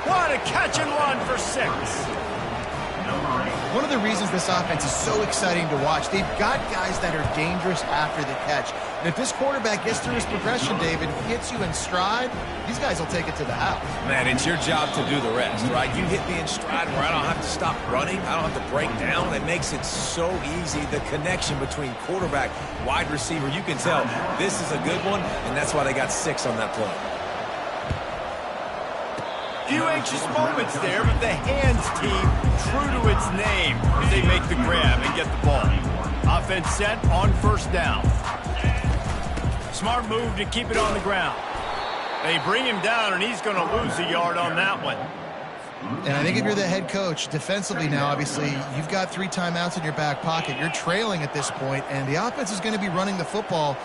What a catch and run for 6. One of the reasons this offense is so exciting to watch, they've got guys that are dangerous after the catch. And if this quarterback gets through his progression, David, gets you in stride, these guys will take it to the house. Man, it's your job to do the rest, right? You hit me in stride where I don't have to stop running. I don't have to break down. It makes it so easy. The connection between quarterback, wide receiver, you can tell this is a good one, and that's why they got 6 on that play. Few anxious moments there, but the hands team true to its name as they make the grab and get the ball. Offense set on first down. Smart move to keep it on the ground. They bring him down, and he's going to lose a yard on that one. And I think if you're the head coach, defensively now, obviously, you've got 3 timeouts in your back pocket. You're trailing at this point, and the offense is going to be running the football,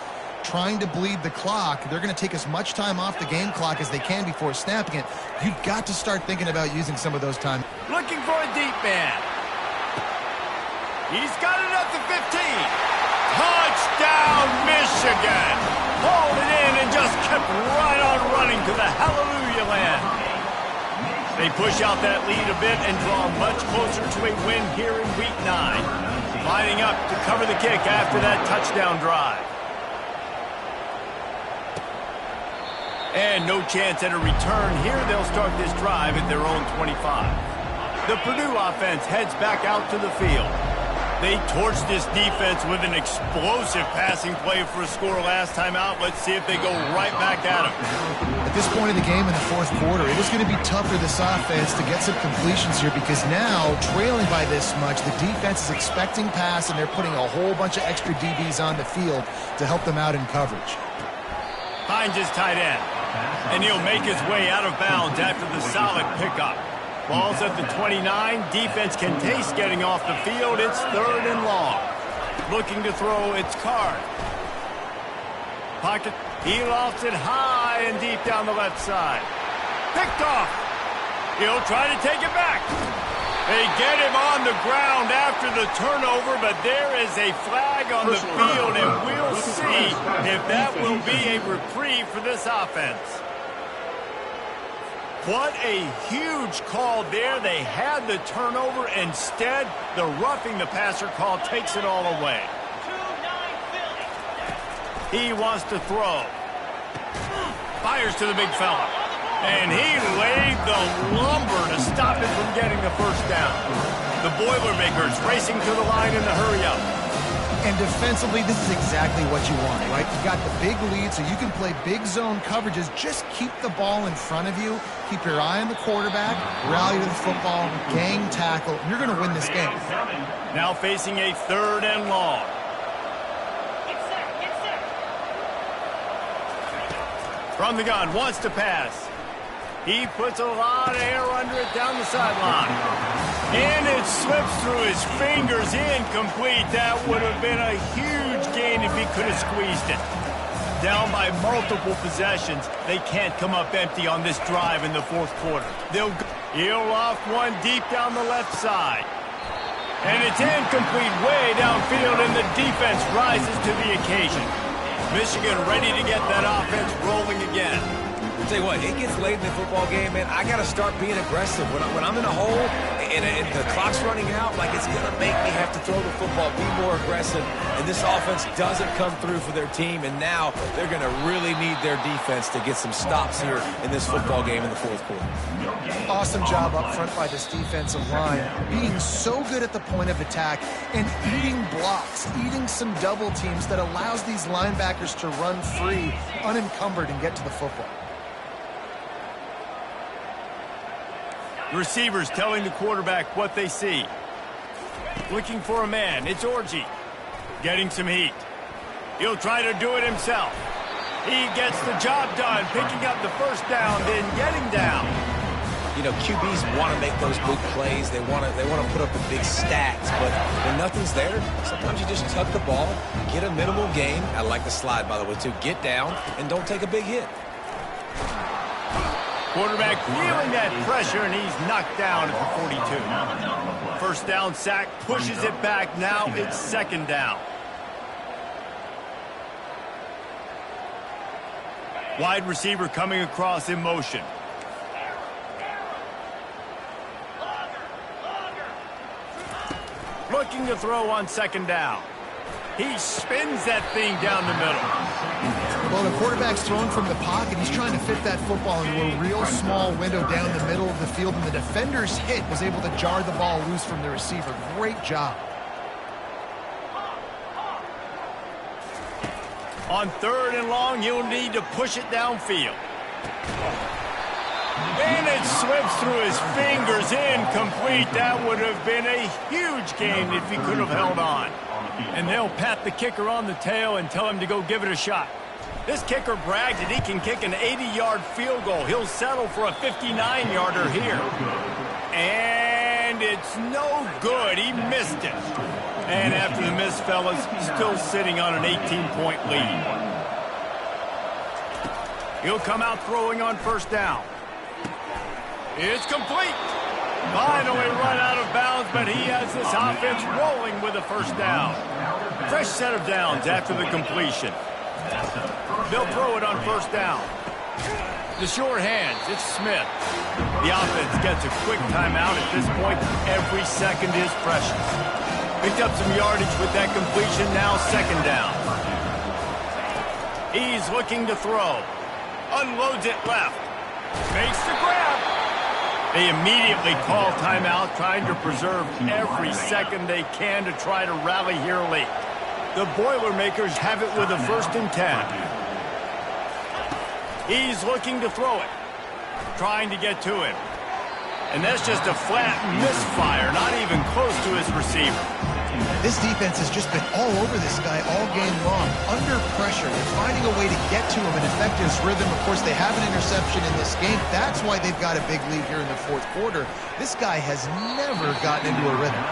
trying to bleed the clock. They're going to take as much time off the game clock as they can before snapping it. You've got to start thinking about using some of those time. Looking for a deep man. He's got it at the 15. Touchdown, Michigan. Hauled it in and just kept right on running to the hallelujah land. They push out that lead a bit and draw much closer to a win here in Week 9. Lining up to cover the kick after that touchdown drive. And no chance at a return here. They'll start this drive at their own 25. The Purdue offense heads back out to the field. They torched this defense with an explosive passing play for a score last time out. Let's see if they go right back at them. At this point in the game in the 4th quarter, it is going to be tough for this offense to get some completions here because now, trailing by this much, the defense is expecting pass, and they're putting a whole bunch of extra DBs on the field to help them out in coverage. Finds his tight end, and he'll make his way out of bounds after the solid pickup. Ball's at the 29. Defense can taste getting off the field. It's 3rd and long. Looking to throw, it's Card. Pocket, he lofts it high and deep down the left side. Picked off. He'll try to take it back. They get him on the ground after the turnover, but there is a flag on the field, and we'll see if that will be a reprieve for this offense. What a huge call there. They had the turnover. Instead, the roughing the passer call takes it all away. He wants to throw. Fires to the big fella. And he laid the lumber to stop it from getting the first down. The Boilermakers racing to the line in the hurry-up. And defensively, this is exactly what you want, right? You got the big lead, so you can play big zone coverages. Just keep the ball in front of you. Keep your eye on the quarterback, rally to the football, gang tackle, and you're going to win this game. Now facing a 3rd and long. From the gun, wants to pass. He puts a lot of air under it down the sideline. And it slips through his fingers, incomplete. That would have been a huge gain if he could have squeezed it. Down by multiple possessions, they can't come up empty on this drive in the 4th quarter. He'll loft one deep down the left side. And it's incomplete way downfield, and the defense rises to the occasion. Michigan ready to get that offense rolling again. I'll tell you what, it gets late in the football game, man. I got to start being aggressive. When I'm in a hole and the clock's running out, like, it's going to make me have to throw the football, be more aggressive. And this offense doesn't come through for their team, and now they're going to really need their defense to get some stops here in this football game in the 4th quarter. Awesome job up front by this defensive line, being so good at the point of attack and eating blocks, eating some double teams that allows these linebackers to run free, unencumbered, and get to the football. The receivers telling the quarterback what they see. Looking for a man. It's Orji. Getting some heat. He'll try to do it himself. He gets the job done, picking up the 1st down, then getting down. You know, QBs want to make those big plays. They want to put up the big stats, but when nothing's there, sometimes you just tuck the ball, get a minimal gain. I like the slide, by the way, too. Get down and don't take a big hit. Quarterback feeling that pressure, and he's knocked down at the 42. 1st down sack, pushes it back. Now it's 2nd down. Wide receiver coming across in motion. Looking to throw on 2nd down. He spins that thing down the middle. Well, the quarterback's thrown from the pocket. He's trying to fit that football into a real small window down the middle of the field, and the defender's hit was able to jar the ball loose from the receiver. Great job. On 3rd and long, he'll need to push it downfield. And it slips through his fingers, incomplete. That would have been a huge gain if he could have held on. And they'll pat the kicker on the tail and tell him to go give it a shot. This kicker bragged that he can kick an 80-yard field goal. He'll settle for a 59-yarder here. And it's no good. He missed it. And after the miss, fellas, still sitting on an 18-point lead. He'll come out throwing on 1st down. It's complete. Finally run out of bounds, but he has this offense rolling with a 1st down. Fresh set of downs after the completion. They'll throw it on 1st down. The short hands, it's Smith. The offense gets a quick timeout at this point. Every second is precious. Picked up some yardage with that completion, now 2nd down. He's looking to throw. Unloads it left. Makes the grab. They immediately call timeout, trying to preserve every second they can to try to rally here late. The Boilermakers have it with a 1st and 10. He's looking to throw it. Trying to get to him. And that's just a flat misfire, not even close to his receiver. This defense has just been all over this guy all game long. Under pressure, they're finding a way to get to him and affect his rhythm. Of course, they have an interception in this game. That's why they've got a big lead here in the 4th quarter. This guy has never gotten into a rhythm.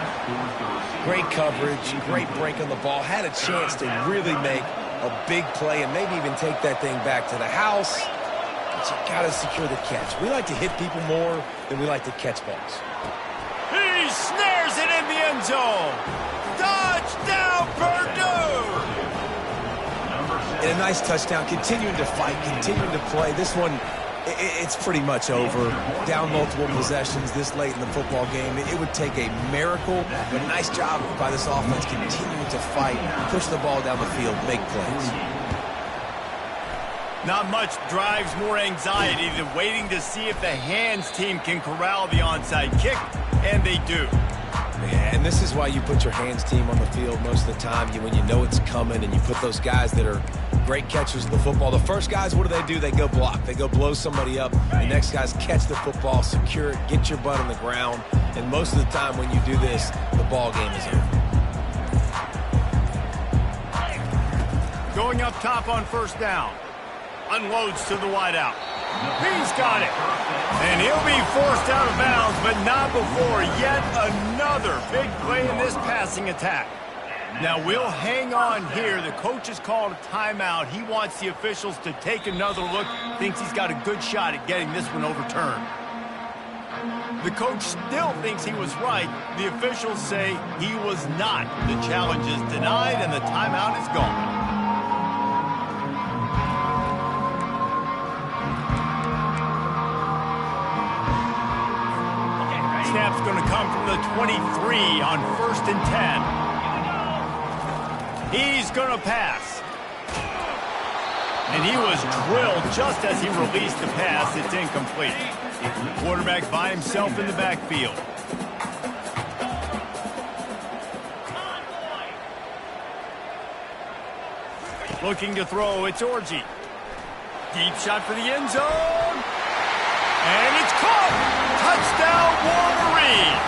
Great coverage, great break on the ball. Had a chance to really make a big play and maybe even take that thing back to the house. But you got to secure the catch. We like to hit people more than we like to catch balls. He snares it in the end zone. Touchdown, Purdue! And a nice touchdown, continuing to fight, continuing to play. This one, it's pretty much over. Down multiple possessions this late in the football game. It would take a miracle, but a nice job by this offense continuing to fight, push the ball down the field, make plays. Not much drives more anxiety than waiting to see if the hands team can corral the onside kick, and they do. And And this is why you put your hands team on the field most of the time. When you know it's coming and you put those guys that are great catchers of the football. The first guys, what do? They go block. They go blow somebody up. The next guys catch the football, secure it, get your butt on the ground. And most of the time when you do this, the ball game is over. Going up top on first down. Unloads to the wideout. He's got it. And he'll be forced out of bounds, but not before yet another big play in this passing attack. Now, we'll hang on here. The coach has called a timeout. He wants the officials to take another look. Thinks he's got a good shot at getting this one overturned. The coach still thinks he was right. The officials say he was not. The challenge is denied, and the timeout is gone. Snap's going to come from the 23 on 1st and 10. He's going to pass. And he was drilled just as he released the pass. It's incomplete. Quarterback by himself in the backfield. Looking to throw, it's Orji. Deep shot for the end zone. And it's caught. Touchdown, Wolverines!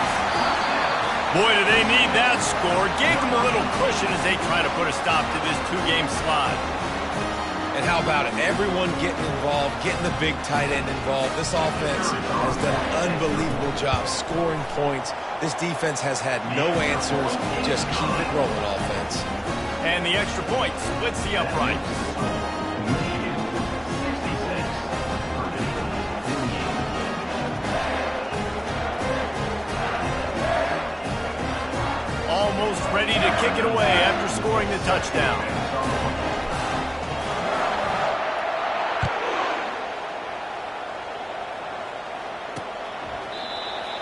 Boy, do they need that score. Gave them a little cushion as they try to put a stop to this two-game slide. And how about it? Everyone getting involved, getting the big tight end involved. This offense has done an unbelievable job scoring points. This defense has had no answers. Just keep it rolling, offense. And the extra point splits the upright. Almost ready to kick it away after scoring the touchdown.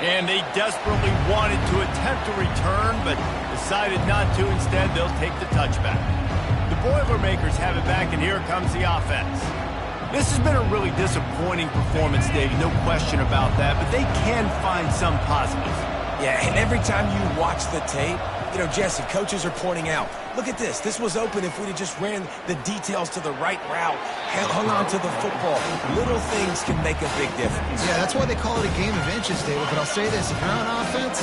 And they desperately wanted to attempt a return, but decided not to. Instead, they'll take the touchback. The Boilermakers have it back, and here comes the offense. This has been a really disappointing performance, David, no question about that, but they can find some positives. Yeah, and every time you watch the tape, you know, Jesse, coaches are pointing out, look at this. This was open if we'd have just ran the details to the right route, hung on to the football. Little things can make a big difference. Yeah, that's why they call it a game of inches, David. But I'll say this, if you're on offense,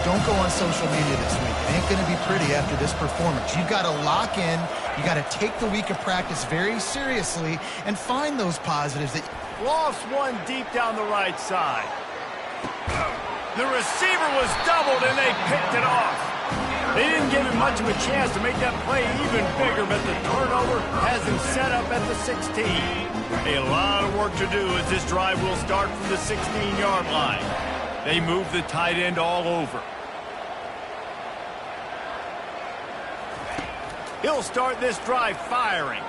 don't go on social media this week. It ain't going to be pretty after this performance. You've got to lock in. You got to take the week of practice very seriously and find those positives. That lost one deep down the right side. The receiver was doubled, and they picked it off. They didn't give him much of a chance to make that play even bigger, but the turnover has him set up at the 16. A lot of work to do as this drive will start from the 16-yard line. They move the tight end all over. He'll start this drive firing.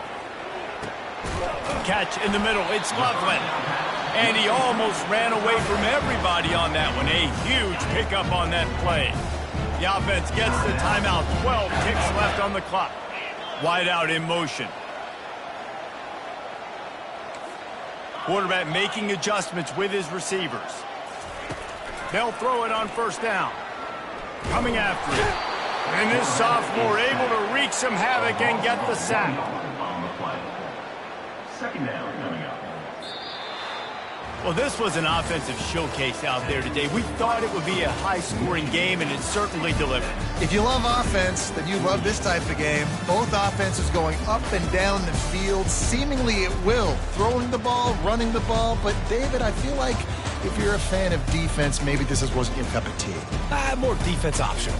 Catch in the middle. It's Loveland. And he almost ran away from everybody on that one. A huge pickup on that play. The offense gets the timeout. 12 ticks left on the clock. Wide out in motion. Quarterback making adjustments with his receivers. They'll throw it on first down. Coming after it. And this sophomore able to wreak some havoc and get the sack. On the play. Second down coming up. Well, this was an offensive showcase out there today. We thought it would be a high-scoring game, and it certainly delivered. if you love offense, then you love this type of game. Both offenses going up and down the field, seemingly at will, throwing the ball, running the ball. But, David, I feel like if you're a fan of defense, maybe this wasn't your cup of tea. More defense optional.